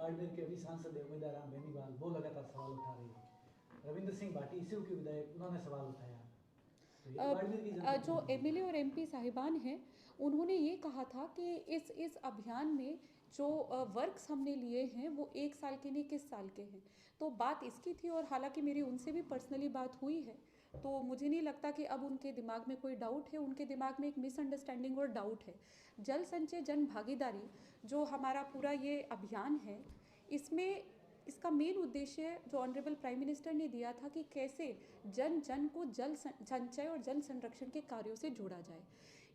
बाड़मेर के अभी सांसद उम्मीदवार राम बेनीवाल वो लगातार सवाल उठा रही है। रविंद्र सिंह भाटी इसी के विधायक उन्होंने सवाल उठाया। तो जो एमएलए और एमपी साहिबान हैं उन्होंने ये कहा था कि इस अभियान में जो वर्क्स हमने लिए हैं वो 1 साल के नहीं किस साल के हैं, तो बात इसकी थी। और हालांकि मेरी उनसे भी पर्सनली बात हुई है, तो मुझे नहीं लगता कि अब उनके दिमाग में कोई डाउट है। उनके दिमाग में एक मिसअंडरस्टैंडिंग और डाउट है। जल संचय जन भागीदारी जो हमारा पूरा ये अभियान है, इसमें इसका मेन उद्देश्य जो ऑनरेबल प्राइम मिनिस्टर ने दिया था कि कैसे जन जन को जल संचय और जल संरक्षण के कार्यों से जोड़ा जाए।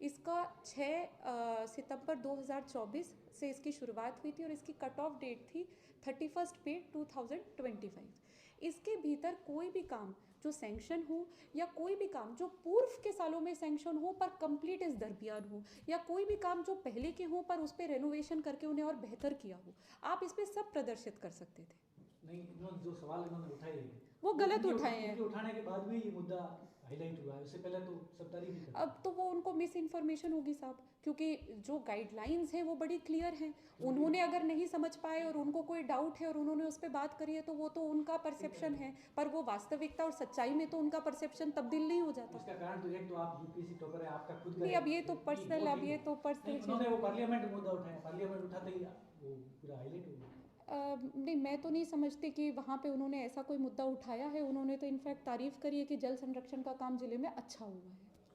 इसका 6 सितंबर 2024 से इसकी शुरुआत हुई थी और इसकी कट ऑफ डेट थी 31 मई 2025। इसके भीतर कोई भी काम जो सैंक्शन हो या कोई भी काम जो पूर्व के सालों में सैंक्शन हो पर कंप्लीट इस दरमियान हो, या कोई भी काम जो पहले के हो पर उस पर रेनोवेशन करके उन्हें और बेहतर किया हो, आप इस पर सब प्रदर्शित कर सकते थे। नहीं, जो सवाल इन्होंने उठाए वो गलत उठाए हैं। उठाने के बाद भी ये मुद्दा हाईलाइट हुआ है, उससे पहले तो सब तारीफ ही करते। अब तो वो उनको मिस इन्फॉर्मेशन होगी साहब, क्योंकि जो गाइडलाइंस हैं वो बड़ी क्लियर हैं। उन्होंने अगर नहीं समझ पाए और उनको कोई डाउट है और उन्होंने उस पर बात करी है तो वो तो उनका परसेप्शन है, पर वो वास्तविकता और सच्चाई में तो उनका परसेप्शन तब्दील नहीं हो जाता। इसका कारण तो एक तो आप यूपीएससी टॉपर है, आपका खुद का नहीं, अब ये तो पर्सनल, अब ये तो पर्सनल उन्होंने वो पार्लियामेंट मुद्दा उठाया, पार्लियामेंट उठाते ही वो पूरा हाईलाइट हो गया। नहीं, मैं तो नहीं समझती कि वहाँ पे उन्होंने ऐसा कोई मुद्दा उठाया है। उन्होंने तो इनफैक्ट तारीफ़ करी है कि जल संरक्षण का काम ज़िले में अच्छा हुआ है।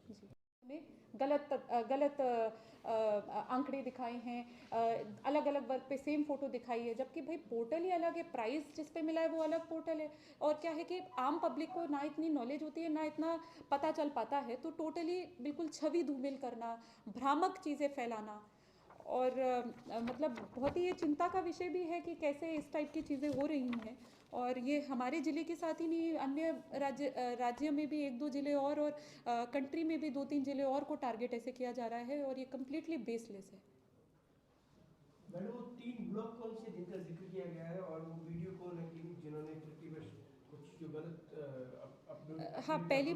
जी, उन्होंने गलत आंकड़े दिखाए हैं, अलग अलग वर्ग पे सेम फ़ोटो दिखाई है, जबकि भाई पोर्टल ही अलग है, प्राइस जिस पे मिला है वो अलग पोर्टल है। और क्या है कि आम पब्लिक को ना इतनी नॉलेज होती है ना इतना पता चल पाता है, तो टोटली बिल्कुल छवि धूमिल करना, भ्रामक चीज़ें फैलाना, और मतलब बहुत ही ये चिंता का विषय भी है कि कैसे इस टाइप की चीज़ें हो रही हैं। और ये हमारे ज़िले के साथ ही नहीं, अन्य राज्य में भी 1-2 ज़िले और कंट्री में भी 2-3 ज़िले और को टारगेट ऐसे किया जा रहा है, और ये कम्प्लीटली बेसलेस है। मैंने वो 3 ब्लॉक कॉल से जिनका जिक्र किया गया है और वो वीडियो कॉल है कि जिन्होंने प्रतिवर्ष कुछ जो गलत हाँ, पहली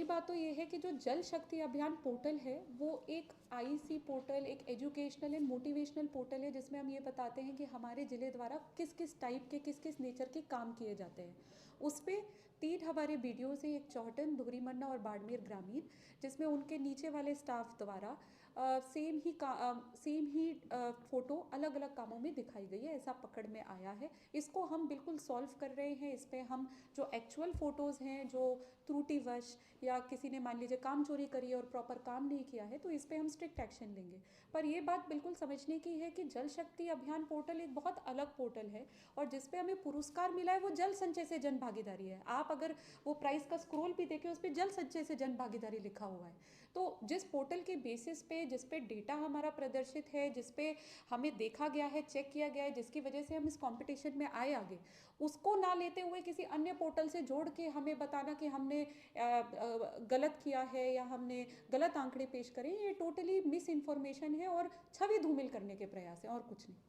बात तो ये है कि जो जल शक्ति अभियान पोर्टल है वो एक आईसी पोर्टल, एक एजुकेशनल एंड मोटिवेशनल पोर्टल है, जिसमें हम ये बताते हैं कि हमारे ज़िले द्वारा किस किस टाइप के किस किस नेचर के काम किए जाते हैं। उस पर 3 हमारे वीडियोज़ हैं, एक चौहटन, धुरीमन्ना और बाड़मेर ग्रामीण, जिसमें उनके नीचे वाले स्टाफ द्वारा सेम ही फ़ोटो अलग अलग कामों में दिखाई गई है, ऐसा पकड़ में आया है। इसको हम बिल्कुल सॉल्व कर रहे हैं। इस पर हम जो एक्चुअल फ़ोटोज़ हैं जो त्रुटिवश या किसी ने मान लीजिए काम चोरी करी और प्रॉपर काम नहीं किया है, तो इस पर हम स्ट्रिक्ट एक्शन लेंगे। पर ये बात बिल्कुल समझने की है कि जल शक्ति अभियान पोर्टल एक बहुत अलग पोर्टल है, और जिस पे हमें पुरस्कार मिला है वो जल संचय से जन भागीदारी है। आप अगर वो प्राइस का स्क्रॉल भी देखें, उस पर जल संचय से जन भागीदारी लिखा हुआ है। तो जिस पोर्टल के बेसिस पे, जिस पे डेटा हमारा प्रदर्शित है, जिस पे हमें देखा गया है, चेक किया गया है, जिसकी वजह से हम इस कंपटीशन में आए आगे, उसको ना लेते हुए किसी अन्य पोर्टल से जोड़ के हमें बताना कि हमने गलत किया है या हमने गलत आंकड़े पेश करे, ये टोटली मिस इन्फॉर्मेशन है और छवि धूमिल करने के प्रयास है, और कुछ नहीं।